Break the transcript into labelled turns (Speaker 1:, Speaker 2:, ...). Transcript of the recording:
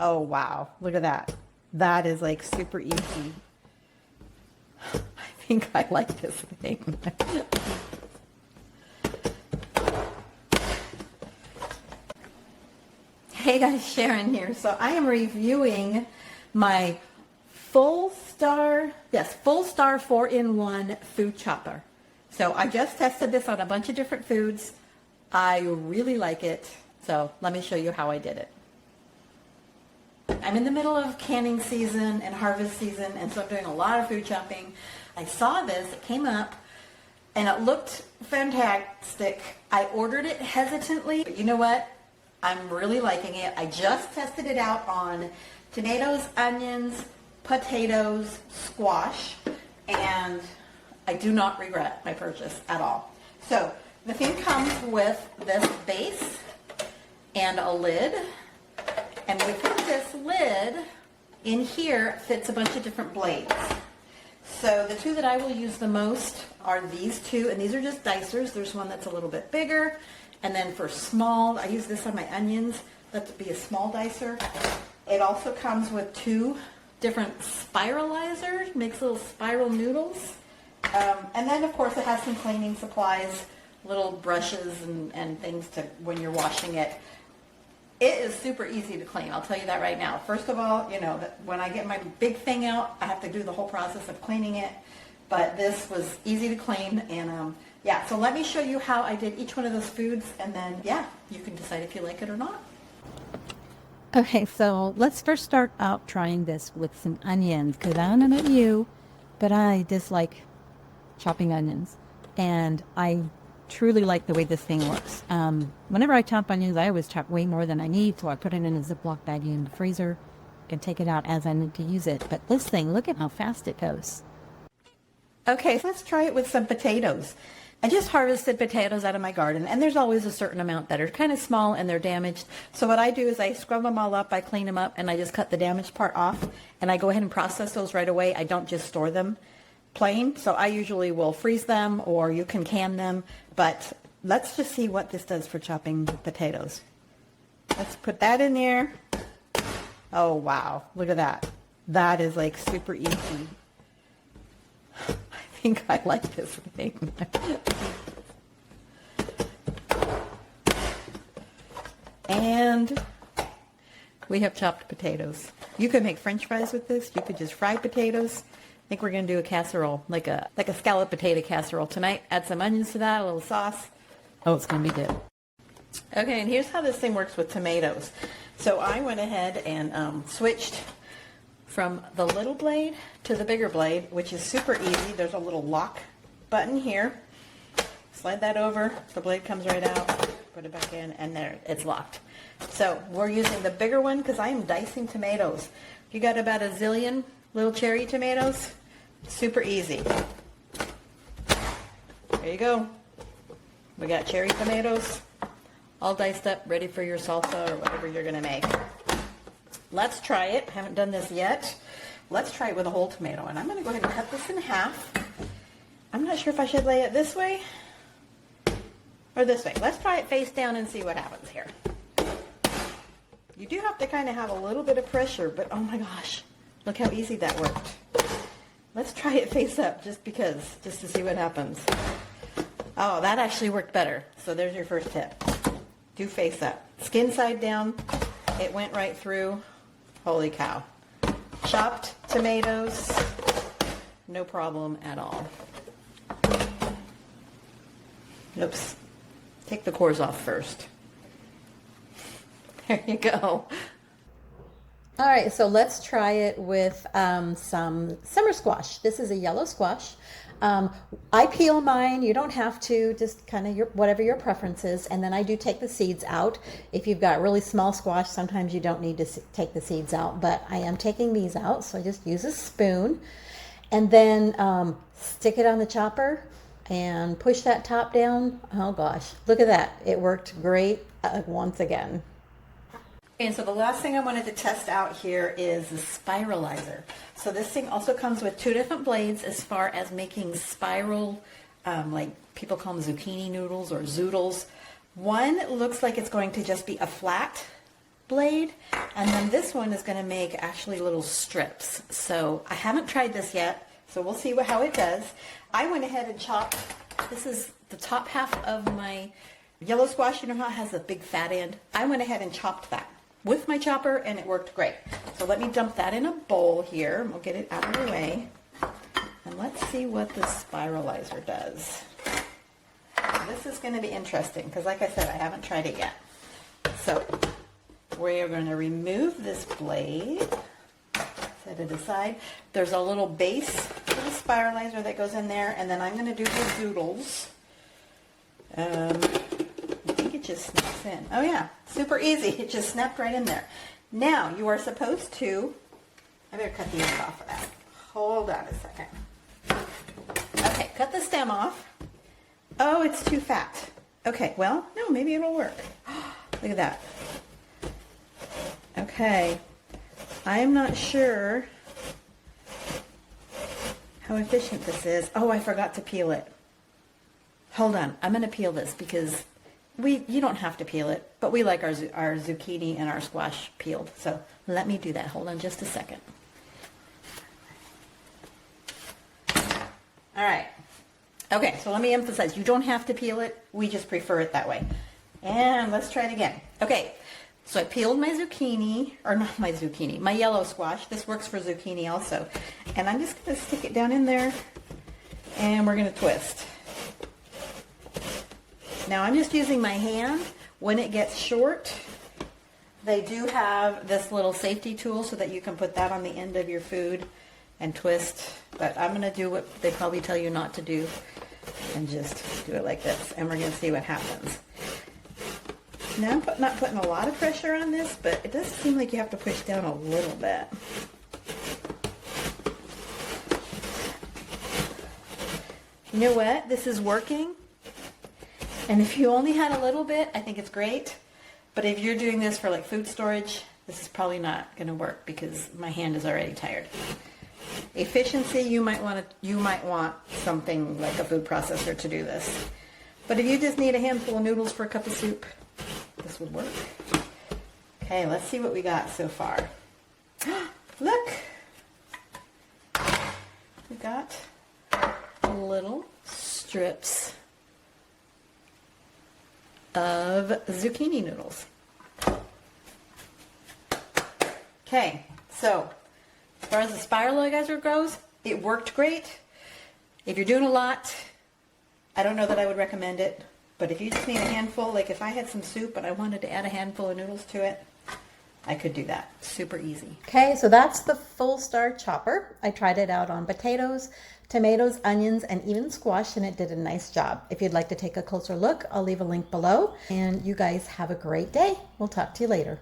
Speaker 1: Oh, wow. Look at that. That is like super easy. I think I like this thing. Hey guys, Sharon here. So I am reviewing my Fullstar 4-in-1 food chopper. So I just tested this on a bunch of different foods. I really like it. So let me show you how I did it. I'm in the middle of canning season and harvest season, and so I'm doing a lot of food chopping. I saw this, it came up, and it looked fantastic. I ordered it hesitantly, but you know what? I'm really liking it. I just tested it out on tomatoes, onions, potatoes, squash, and I do not regret my purchase at all. So the thing comes with this base and a lid. And within this lid, in here, fits a bunch of different blades. So the two that I will use the most are these two, and these are just dicers. There's one that's a little bit bigger. And then for small, I use this on my onions. That'd be a small dicer. It also comes with two different spiralizers, makes little spiral noodles. And then, of course, it has some cleaning supplies, little brushes and things to when you're washing it. It is super easy to clean, I'll tell you that right now. First of all, you know, when I get my big thing out, I have to do the whole process of cleaning it. But this was easy to clean, and yeah, so let me show you how I did each one of those foods, and then, yeah, you can decide if you like it or not.
Speaker 2: Okay, so let's first start out trying this with some onions, because I don't know about you, but I dislike chopping onions, and I truly like the way this thing works. Whenever I chop onions, I always chop way more than I need, so I put it in a Ziploc baggie in the freezer and take it out as I need to use it. But this thing, look at how fast it goes.
Speaker 1: Okay, so let's try it with some potatoes. I just harvested potatoes out of my garden, and there's always a certain amount that are kind of small and they're damaged. So what I do is I scrub them all up, I clean them up, and I just cut the damaged part off, and I go ahead and process those right away. I don't just store them plain, so I usually will freeze them, or you can can them, but let's just see what this does for chopping potatoes. Let's put that in there. Oh, wow, look at that. That is like super easy. I think I like this thing. And we have chopped potatoes. You could make French fries with this. You could just fry potatoes. I think we're going to do a casserole, like a scalloped potato casserole tonight. Add some onions to that, a little sauce. Oh, it's going to be good. Okay, and here's how this thing works with tomatoes. So I went ahead and switched from the little blade to the bigger blade, which is super easy. There's a little lock button here. Slide that over, the blade comes right out, put it back in, and there, it's locked. So we're using the bigger one because I am dicing tomatoes. You got about a zillion little cherry tomatoes, super easy. There you go. We got cherry tomatoes, all diced up, ready for your salsa or whatever you're gonna make. Let's try it. I haven't done this yet. Let's try it with a whole tomato. And I'm going to go ahead and cut this in half. I'm not sure if I should lay it this way or this way. Let's try it face down and see what happens here. You do have to kind of have a little bit of pressure, but oh my gosh, look how easy that worked. Let's try it face up just to see what happens. Oh, that actually worked better. So there's your first tip. Do face up. Skin side down. It went right through. Holy cow. Chopped tomatoes, no problem at all. Oops. Take the cores off first. There you go. All right, so let's try it with some summer squash. This is a yellow squash. I peel mine. You don't have to, just kind of whatever your preference is. And then I do take the seeds out. If you've got really small squash, sometimes you don't need to take the seeds out, but I am taking these out. So I just use a spoon and then stick it on the chopper and push that top down. Oh gosh, look at that. It worked great once again. And so the last thing I wanted to test out here is the Spiralizer. So this thing also comes with two different blades as far as making spiral, like people call them zucchini noodles or zoodles. One looks like it's going to just be a flat blade, and then this one is going to make actually little strips. So I haven't tried this yet, so we'll see how it does. I went ahead and chopped, this is the top half of my yellow squash. You know how it has a big fat end? I went ahead and chopped that with my chopper, and it worked great. So let me dump that in a bowl here. We'll get it out of the way. And let's see what the Spiralizer does. This is going to be interesting because, like I said, I haven't tried it yet. So we are going to remove this blade, set it aside. There's a little base for the Spiralizer that goes in there, and then I'm going to do the zoodles. I think it just snaps in. Oh yeah, super easy. It just snapped right in there. Now you are supposed to, I better cut the end off of that. Hold on a second. Okay, cut the stem off. Oh, it's too fat. Okay, well, no, maybe it'll work. Look at that. Okay, I am not sure how efficient this is. Oh, I forgot to peel it. Hold on, I'm going to peel this because you don't have to peel it, but we like our zucchini and our squash peeled. So let me do that. Hold on just a second. All right. Okay, so let me emphasize, you don't have to peel it. We just prefer it that way. And let's try it again. Okay, so I peeled my zucchini, or not my zucchini, my yellow squash. This works for zucchini also. And I'm just going to stick it down in there, and we're going to twist. Now I'm just using my hand. When it gets short, they do have this little safety tool so that you can put that on the end of your food and twist. But I'm going to do what they probably tell you not to do and just do it like this. And we're going to see what happens. Now I'm not putting a lot of pressure on this, but it does seem like you have to push down a little bit. You know what? This is working. And if you only had a little bit, I think it's great. But if you're doing this for like food storage, this is probably not going to work because my hand is already tired. Efficiency, you might want something like a food processor to do this. But if you just need a handful of noodles for a cup of soup, this would work. Okay, let's see what we got so far. Look! We got little strips of zucchini noodles. Okay, so as far as the Spiralizer goes, it worked great. If you're doing a lot, I don't know that I would recommend it, but if you just need a handful, like if I had some soup and I wanted to add a handful of noodles to it, I could do that. Super easy. Okay, so that's the Fullstar chopper. I tried it out on potatoes, tomatoes, onions, and even squash, and it did a nice job. If you'd like to take a closer look, I'll leave a link below. And you guys have a great day. We'll talk to you later.